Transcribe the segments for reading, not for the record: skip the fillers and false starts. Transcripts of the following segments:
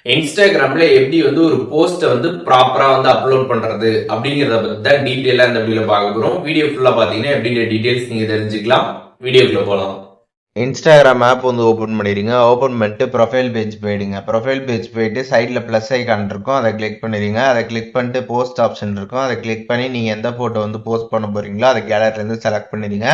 இன்ஸ்டாகிராம்ல எப்படி வந்து ஒரு போஸ்ட்டை வந்து ப்ராப்பரா வந்து அப்லோட் பண்றது அப்படிங்கிறத பத்தி தான் டீட்டெயிலா இந்த வீடியோ பார்க்க போறோம். வீடியோ ஃபுல்லா பாத்தீங்கன்னா எப்படிங்கிற டீடைல்ஸ் நீங்க தெரிஞ்சுக்கலாம். வீடியோக்குள்ள போலாம். இன்ஸ்டாகிராம் ஆப் வந்து ஓப்பன் பண்ணிடுங்க. ஓப்பன் பண்ணிட்டு ப்ரொஃபைல் பேஜ் போயிடுங்க. ப்ரொஃபைல் பேஜ் போயிட்டு சைடில் ப்ளஸ் ஐக்கான் இருக்கும், அதை கிளிக் பண்ணிடுங்க. அதை கிளிக் பண்ணிட்டு போஸ்ட் ஆப்ஷன் இருக்கும், அதை கிளிக் பண்ணி நீங்கள் எந்த ஃபோட்டோ வந்து போஸ்ட் பண்ண போகிறீங்களோ அதை கேலரிலேருந்து செலக்ட் பண்ணிடுங்க.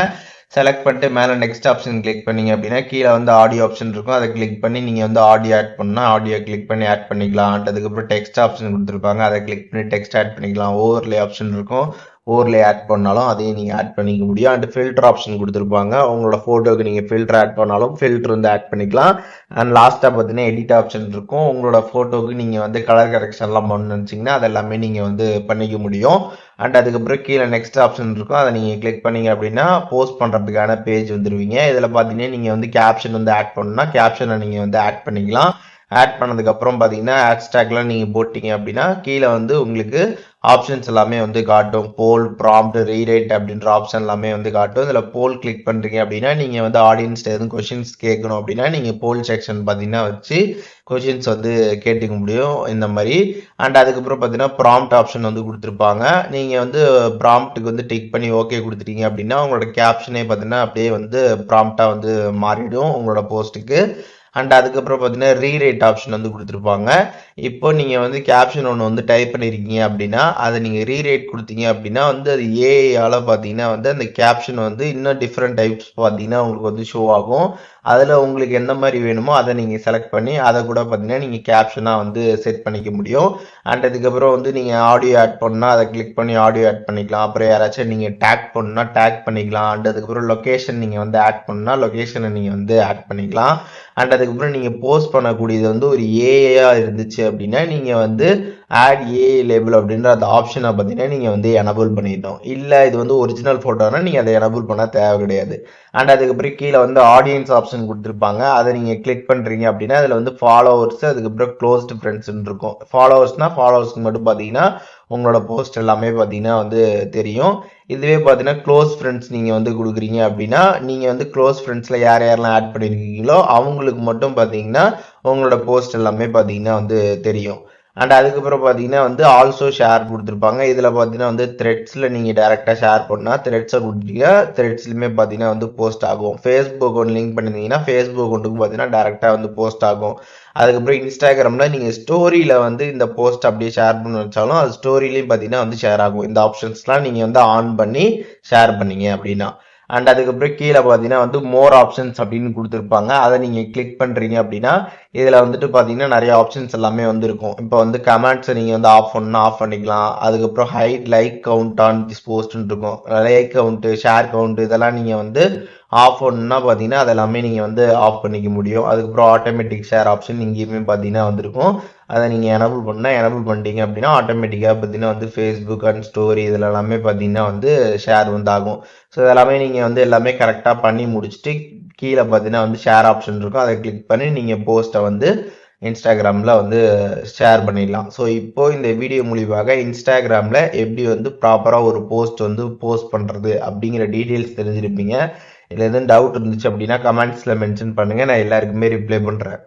செலக்ட் பண்ணிட்டு மேலே நெக்ஸ்ட் ஆப்ஷன் கிளிக் பண்ணிங்க அப்படின்னா கீழே வந்து ஆடியோ ஆப்ஷன் இருக்கும், அதை கிளிக் பண்ணி நீங்கள் வந்து ஆடியோ ஆட் பண்ணால் ஆடியோ கிளிக் பண்ணி ஆட் பண்ணிக்கலாம். அதுக்கப்புறம் டெக்ஸ்ட் ஆப்ஷன் கொடுத்துருப்பாங்க, அதை கிளிக் பண்ணி டெக்ஸ்ட் ஆட் பண்ணிக்கலாம். ஓவர்லே ஆப்ஷன் இருக்கும், ஓவர்லே ஆட் பண்ணாலும் அதையும் நீங்கள் ஆட் பண்ணிக்க முடியும். அண்ட் ஃபில்டர் ஆப்ஷன் கொடுத்துருப்பாங்க, உங்களோட ஃபோட்டோக்கு நீங்கள் ஃபில்டர் ஆட் பண்ணாலும் ஃபில்டர் வந்து ஆட் பண்ணிக்கலாம். அண்ட் லாஸ்ட்டாக பார்த்தீங்கன்னா எடிட் ஆப்ஷன் இருக்கும், உங்களோட ஃபோட்டோக்கு நீங்கள் வந்து கலர் கரெக்ஷன்லாம் பண்ணணும்னு நினச்சிங்கன்னா அதெல்லாமே நீங்கள் வந்து பண்ணிக்க முடியும். அண்ட் அதுக்கப்புறம் கீழே நெக்ஸ்ட் ஆப்ஷன் இருக்கும், அதை நீங்கள் கிளிக் பண்ணீங்க அப்படின்னா போஸ்ட் பண்ணுறதுக்கான பேஜ் வந்துடுவீங்க. இதில் பார்த்தீங்கன்னா நீங்கள் வந்து கேப்ஷன் வந்து ஆட் பண்ணணும்னா கேப்ஷனை நீங்கள் வந்து ஆட் பண்ணிக்கலாம். ஆட் பண்ணதுக்கப்புறம் பார்த்தீங்கன்னா ஹேஷ்டேக்லாம் நீங்கள் போட்டிங்க அப்படின்னா கீழே வந்து உங்களுக்கு ஆப்ஷன்ஸ் எல்லாமே வந்து காட்டும். போல், ப்ராம்ப்ட், ரீரைட் அப்படின்ற ஆப்ஷன் எல்லாமே வந்து காட்டும். இதில் போல் கிளிக் பண்ணுறீங்க அப்படின்னா நீங்கள் வந்து ஆடியன்ஸ்ட்டு எதுவும் கொஷின்ஸ் கேட்கணும் அப்படின்னா நீங்கள் போல் செக்ஷன் பார்த்தீங்கன்னா வச்சு கொஷின்ஸ் வந்து கேட்டுக்க முடியும் இந்த மாதிரி. அண்ட் அதுக்கப்புறம் பார்த்தீங்கன்னா ப்ராம்ப்ட் ஆப்ஷன் வந்து கொடுத்துருப்பாங்க. நீங்கள் வந்து ப்ராம்ப்ட்டுக்கு வந்து டிக் பண்ணி ஓகே கொடுத்துட்டீங்க அப்படின்னா உங்களோட கேப்ஷனே பார்த்தீங்கன்னா அப்படியே வந்து ப்ராம்ப்டாக வந்து மாறிடும் உங்களோட போஸ்ட்டுக்கு. அண்ட் அதுக்கப்புறம் பார்த்தீங்கன்னா ரீரைட் ஆப்ஷன் வந்து கொடுத்துருப்பாங்க. இப்போ நீங்கள் வந்து கேப்ஷன் ஒன்று வந்து டைப் பண்ணியிருக்கீங்க அப்படின்னா அதை நீங்கள் ரீரைட் கொடுத்தீங்க அப்படின்னா வந்து அது ஏஐயால் பார்த்தீங்கன்னா வந்து அந்த கேப்ஷன் வந்து இன்னும் டிஃப்ரெண்ட் டைப்ஸ் பார்த்தீங்கன்னா உங்களுக்கு வந்து ஷோ ஆகும். அதில் உங்களுக்கு எந்த மாதிரி வேணுமோ அதை நீங்கள் செலக்ட் பண்ணி அதை கூட பார்த்தீங்கன்னா நீங்கள் கேப்ஷனாக வந்து செட் பண்ணிக்க முடியும். அண்ட் அதுக்கப்புறம் வந்து நீங்கள் ஆடியோ ஆட் பண்ணால் அதை கிளிக் பண்ணி ஆடியோ ஆட் பண்ணிக்கலாம். அப்புறம் யாராச்சும் நீங்கள் டேக் பண்ணணும்னா டேக் பண்ணிக்கலாம். அண்ட் அதுக்கப்புறம் லொக்கேஷன் நீங்கள் வந்து ஆட் பண்ணால் லொக்கேஷனை நீங்கள் வந்து ஆட் பண்ணிக்கலாம். அண்ட் அதுக்கப்புறம் நீங்கள் போஸ்ட் பண்ணக்கூடியது வந்து ஒரு ஏஐயாக இருந்துச்சு அப்படின்னா நீங்கள் வந்து ஆட் ஏஐ லேபிள் அப்படின்ற அந்த ஆப்ஷனை பார்த்தீங்கன்னா நீங்கள் வந்து எனபிள் பண்ணிடணும். இல்லை இது வந்து ஒரிஜினல் ஃபோட்டோனா நீங்கள் அதை எனபிள் பண்ண தேவை கிடையாது. அண்ட் அதுக்கப்புறம் கீழே வந்து ஆடியன்ஸ் ஆப்ஷன் கொடுத்துருப்பாங்க, அதை நீங்கள் கிளிக் பண்ணுறீங்க அப்படின்னா அதில் வந்து ஃபாலோவர்ஸ் அதுக்கப்புறம் க்ளோஸ்டு ஃப்ரெண்ட்ஸ்ன்னு இருக்கும். ஃபாலோவர்ஸ்னால் ஃபாலோவர்ஸ்க்கு மட்டும் பார்த்தீங்கன்னா உங்களோட போஸ்ட் எல்லாமே பார்த்தீங்கன்னா வந்து தெரியும். இதுவே பார்த்தீங்கன்னா க்ளோஸ் ஃப்ரெண்ட்ஸ் நீங்கள் வந்து கொடுக்குறீங்க அப்படின்னா நீங்கள் வந்து க்ளோஸ் ஃப்ரெண்ட்ஸில் யார் யாரெல்லாம் ஆட் பண்ணியிருக்கீங்களோ அவங்களுக்கு மட்டும் பார்த்தீங்கன்னா உங்களோட போஸ்ட் எல்லாமே பார்த்தீங்கன்னா வந்து தெரியும். அண்ட் அதுக்கப்புறம் பார்த்தீங்கன்னா வந்து ஆல்சோ ஷேர் கொடுத்துருப்பாங்க. இதில் பார்த்தீங்கன்னா வந்து த்ரெட்ஸில் நீங்கள் டேரெக்டாக ஷேர் பண்ணால் த்ரெட்ஸை கொடுத்தீங்க த்ரெட்ஸ்லையுமே பார்த்தீங்கன்னா வந்து போஸ்ட் ஆகும். ஃபேஸ்புக் ஒன்று லிங்க் பண்ணியிருந்தீங்கன்னா ஃபேஸ்புக் அக்கௌண்ட்டுக்கு பார்த்தீங்கன்னா டேரெக்டாக வந்து போஸ்ட் ஆகும். அதுக்கப்புறம் இன்ஸ்டாகிராமில் நீங்கள் ஸ்டோரியில் வந்து இந்த போஸ்ட் அப்படியே ஷேர் பண்ணி வச்சாலும் அது ஸ்டோரிலையும் பார்த்தீங்கன்னா வந்து ஷேர் ஆகும். இந்த ஆப்ஷன்ஸ்லாம் நீங்கள் வந்து ஆன் பண்ணி ஷேர் பண்ணீங்க அப்படின்னா. அண்ட் அதுக்கப்புறம் கீழே பார்த்தீங்கன்னா வந்து மோர் ஆப்ஷன்ஸ் அப்படின்னு கொடுத்துருப்பாங்க, அதை நீங்கள் கிளிக் பண்ணுறீங்க அப்படின்னா இதில் வந்துட்டு பார்த்தீங்கன்னா நிறைய ஆப்ஷன்ஸ் எல்லாமே வந்து இருக்கும். இப்போ வந்து கமெண்ட்ஸை நீங்கள் வந்து ஆஃப் பண்ணால் ஆஃப் பண்ணிக்கலாம். அதுக்கப்புறம் hide like count on this போஸ்ட்னு இருக்கும், லைக் கவுண்ட்டு ஷேர் கவுண்ட் இதெல்லாம் நீங்கள் வந்து ஆஃப் பண்ணா பார்த்தீங்கன்னா அதெல்லாமே நீங்கள் வந்து ஆஃப் பண்ணிக்க முடியும். அதுக்கப்புறம் ஆட்டோமேட்டிக் ஷேர் ஆப்ஷன் இங்கேயுமே பார்த்தீங்கன்னா வந்துருக்கும், அதை நீங்கள் எனபிள் பண்ணால் எனபிள் பண்ணிட்டீங்க அப்படின்னா ஆட்டோமேட்டிக்காக பார்த்தீங்கன்னா வந்து ஃபேஸ்புக் அண்ட் ஸ்டோரி இதில் எல்லாமே பார்த்தீங்கன்னா வந்து ஷேர் வந்து ஆகும். ஸோ இதெல்லாமே நீங்கள் வந்து எல்லாமே கரெக்டாக பண்ணி முடிச்சுட்டு கீழே பார்த்தீங்கன்னா வந்து ஷேர் ஆப்ஷன் இருக்கும், அதை கிளிக் பண்ணி நீங்கள் போஸ்ட்டை வந்து இன்ஸ்டாகிராமில் வந்து ஷேர் பண்ணிடலாம். ஸோ இப்போ இந்த வீடியோ மூலியமாக இன்ஸ்டாகிராமில் எப்படி வந்து ப்ராப்பராக ஒரு போஸ்ட் வந்து போஸ்ட் பண்ணுறது அப்படிங்கிற டீட்டெயில்ஸ் தெரிஞ்சிருப்பீங்க. இதில் எதுவும் டவுட் இருந்துச்சு அப்படின்னா கமெண்ட்ஸில் மென்ஷன் பண்ணுங்கள், நான் எல்லாருக்குமே ரிப்ளை பண்ணுறேன்.